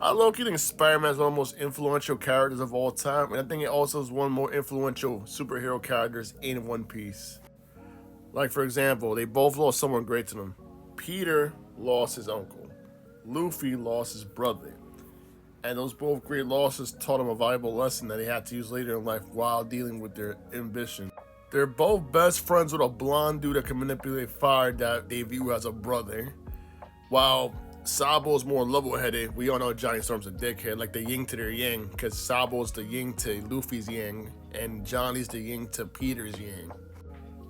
I low-key think Spider-Man is one of the most influential characters of all time, and I think it also is one of the more influential superhero characters in One Piece. Like, for example, they both lost someone great to them. Peter lost his uncle. Luffy lost his brother. And those both great losses taught him a valuable lesson that he had to use later in life while dealing with their ambition. They're both best friends with a blonde dude that can manipulate fire that they view as a brother. While Sabo's more level-headed, we all know Johnny Storm's a dickhead, like the yin to their yang, because Sabo's the yin to Luffy's yang, and Johnny's the yin to Peter's yang.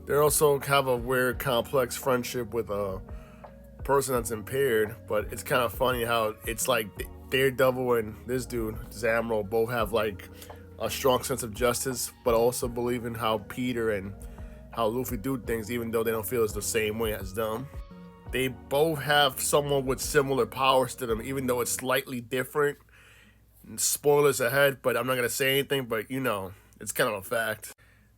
They also have a weird, complex friendship with a person that's impaired, but it's kind of funny how it's like Daredevil and this dude, Zamro, both have like a strong sense of justice, but also believe in how Peter and how Luffy do things, even though they don't feel it's the same way as them. They both have someone with similar powers to them, even though it's slightly different. Spoilers ahead, but I'm not going to say anything, but you know, it's kind of a fact.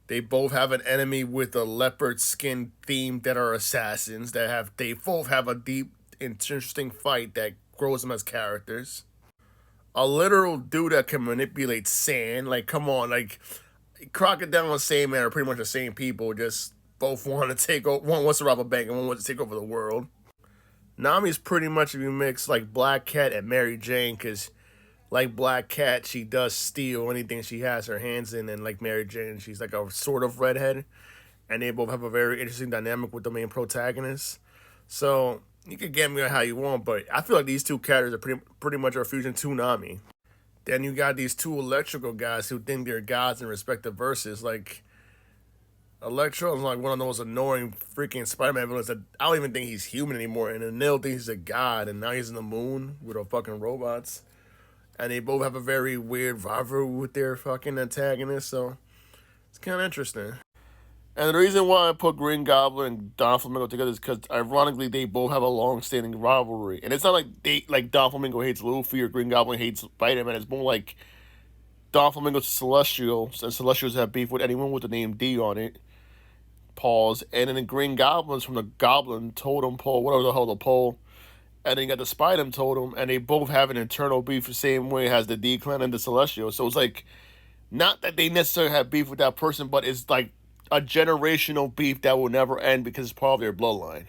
They both have an enemy with a leopard skin theme that are assassins they both have a deep, interesting fight that grows them as characters. A literal dude that can manipulate sand, like come on, like Crocodile and Sandman are pretty much the same people, just both want to take over. One wants to rob a bank and one wants to take over the world. Nami's pretty much if you mix like Black Cat and Mary Jane, because like Black Cat, she does steal anything she has her hands in, and like Mary Jane, she's like a sort of redhead, and they both have a very interesting dynamic with the main protagonist. So you can get me on how you want, but I feel like these two characters are pretty much a fusion to Nami. Then you got these two electrical guys who think they're gods in respective verses. Like Electro is like one of those annoying freaking Spider-Man villains that I don't even think he's human anymore, and Anil thinks he's a god, and now he's in the moon with the fucking robots. And they both have a very weird rivalry with their fucking antagonists, so it's kind of interesting. And the reason why I put Green Goblin and Don Flamingo together is because, ironically, they both have a long-standing rivalry. And it's not like Don Flamingo hates Luffy or Green Goblin hates Spider-Man. It's more like Don Flamingo's Celestial, and Celestials have beef with anyone with the name D on it. Pause. And then the Green Goblin's from the Goblin Totem Pole, whatever the hell the pole. And then you got the Spider Totem, and they both have an internal beef the same way as the D Clan and the Celestial. So it's like, not that they necessarily have beef with that person, but it's like a generational beef that will never end because it's part of their bloodline.